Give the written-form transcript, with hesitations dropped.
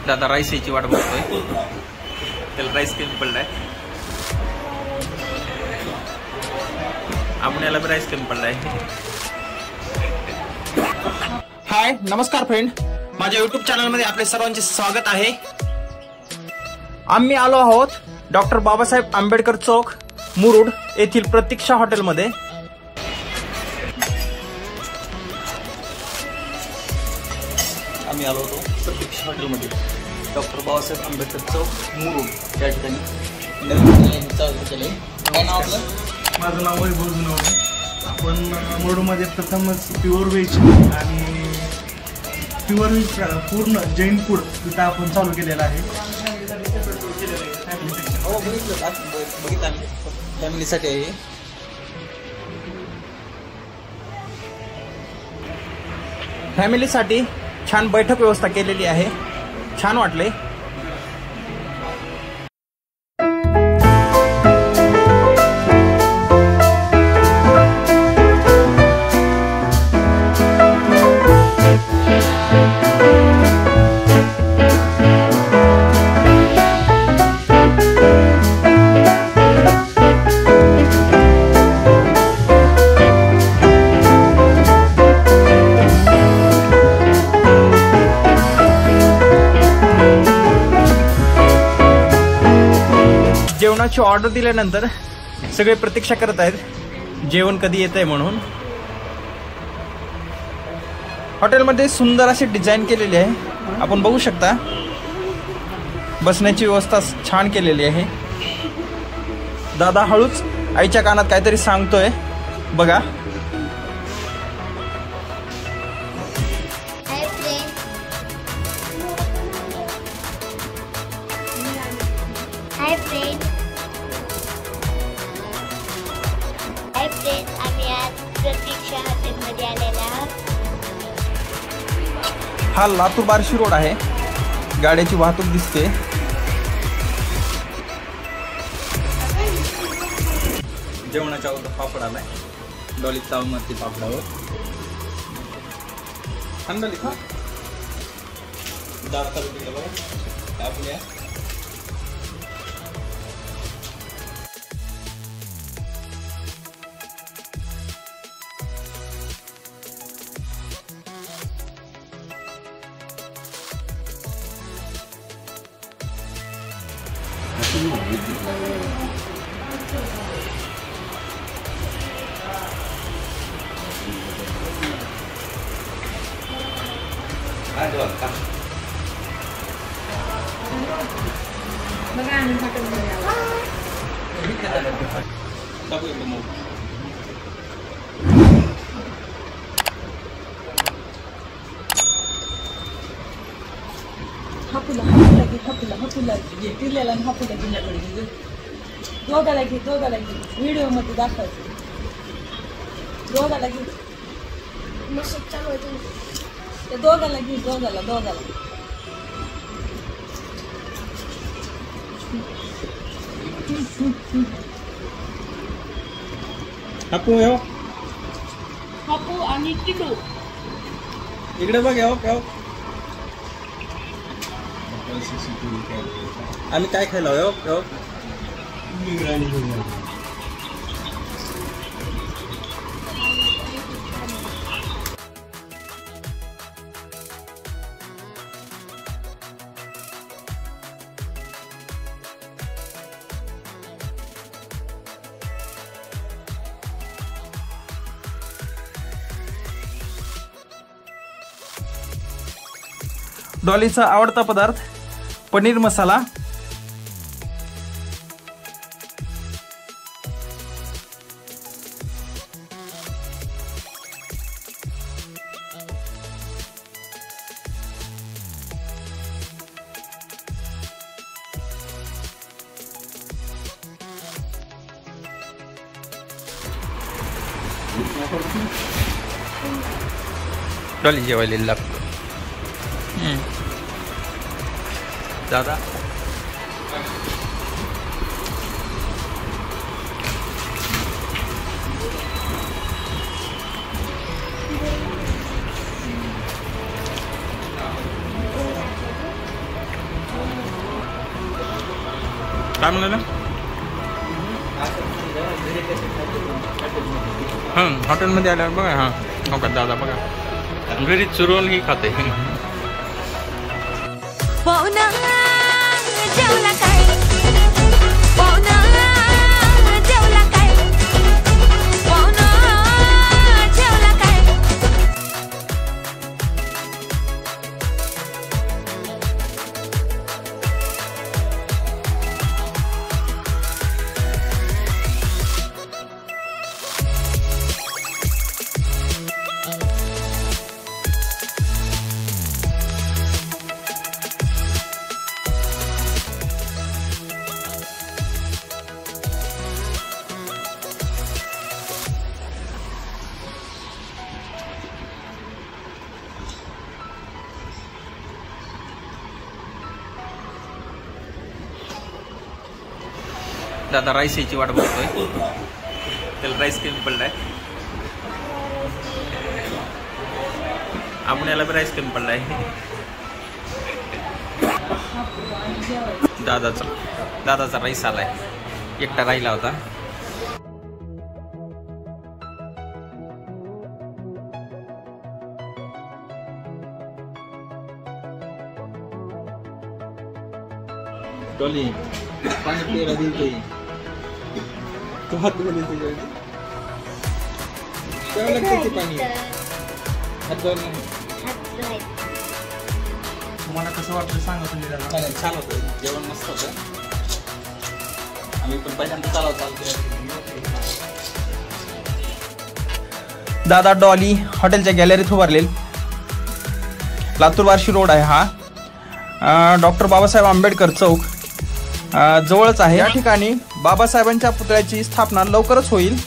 दादा राईस याची वाट बघतोय, त्याला राईस कमी पडलाय. आपण याला राईस कमी पडलाय. हाय नमस्कार फ्रेंड, माझ्या युट्यूब चॅनलमध्ये आपले सर्वांचे स्वागत आहे. आम्ही आलो आहोत डॉक्टर बाबासाहेब आंबेडकर चौक मुरुड येथील प्रतीक्षा हॉटेलमध्ये. आम्ही आलो होतो प्रतीक्षा हॉटेलमध्ये डॉक्टर बाबासाहेब आंबेडकर चौक मुरुड या ठिकाणी नवीन चालू केले. काय नाव आपलं? माझं नाव वैभव जुनवणे. आपण मुरुडमध्ये प्रथमच प्युअर व्हेज आणि प्युअर व्हेज पूर्ण जैन फूड इथं आपण चालू केलेलं आहे. हो बघितलं आम्ही, फॅमिलीसाठी आहे. फॅमिलीसाठी छान बैठक व्यवस्था केलेली आहे, छान वाटले. जेवणाची ऑर्डर दिल्यानंतर सगळे प्रतीक्षा करत आहेत जेवण कधी येतंय म्हणून. हॉटेलमध्ये सुंदर अशी डिझाईन केलेली आहे, आपण बघू शकता. बसण्याची व्यवस्था छान केलेली आहे. दादा हळूच आईच्या कानात काहीतरी सांगतोय, बघा. आम्ही आज प्रतीक्षा हॉटेलमध्ये आलेला आहोत. हा लातूर बार्शी रोड आहे, गाड्याची वाहतूक दिसते. जेवणाच्या अगोदर पापड आलाय, डॉली चावमती पापडावर थंडली खा दात आपल्या. बघा आम्ही हॉटेलमध्ये आलो. हापुला पिरलेला आणि हापुला दिल्याकडे दोघाला घे व्हिडिओ मध्ये दाखवायचं. दोघाला घे मस्त चालू आहे. ते दोघाला घे दोघाला हापू आणि किटू इकडे बघ. आम्ही काय खायला डॉलीचा आवडता पदार्थ पनीर मसाला. डॉली जेवायला लागतो. दादा काय म्हणाला? हां हॉटेलमध्ये आल्यावर बघा. हां हो का दादा बघा घरी चुरून ही खाते. पाहुणा जेवला काय? पाहुणा जेवला काय? पाहुणा जेवला काय? दादा राईस याची वाट बघतोय. त्याला राईस कमी पडलाय. आपल्याला बी राईस कमी पडलाय. दादाचा राईस आलाय. एकटा राहिला होता. डॉली पाणी प्यायला दिलते. तू हात धुवून देते प्यावं लागतं ते पाणी. हात धुवायला तुम्हाला कसं वाटतं सांगा तुम्ही दादा. चालेल. छान होतं जेवण मस्त होतं. आम्ही पण पहिल्यांदा चालू केलं. दादा डॉली हॉटेलच्या गॅलरीत उभारलेल. लातूर बार्शी रोड आहे हा. डॉक्टर बाबासाहेब आंबेडकर चौक जवळच आहे. या ठिकाणी बाबासाहेबांच्या पुतळ्याची स्थापना लवकरच होईल.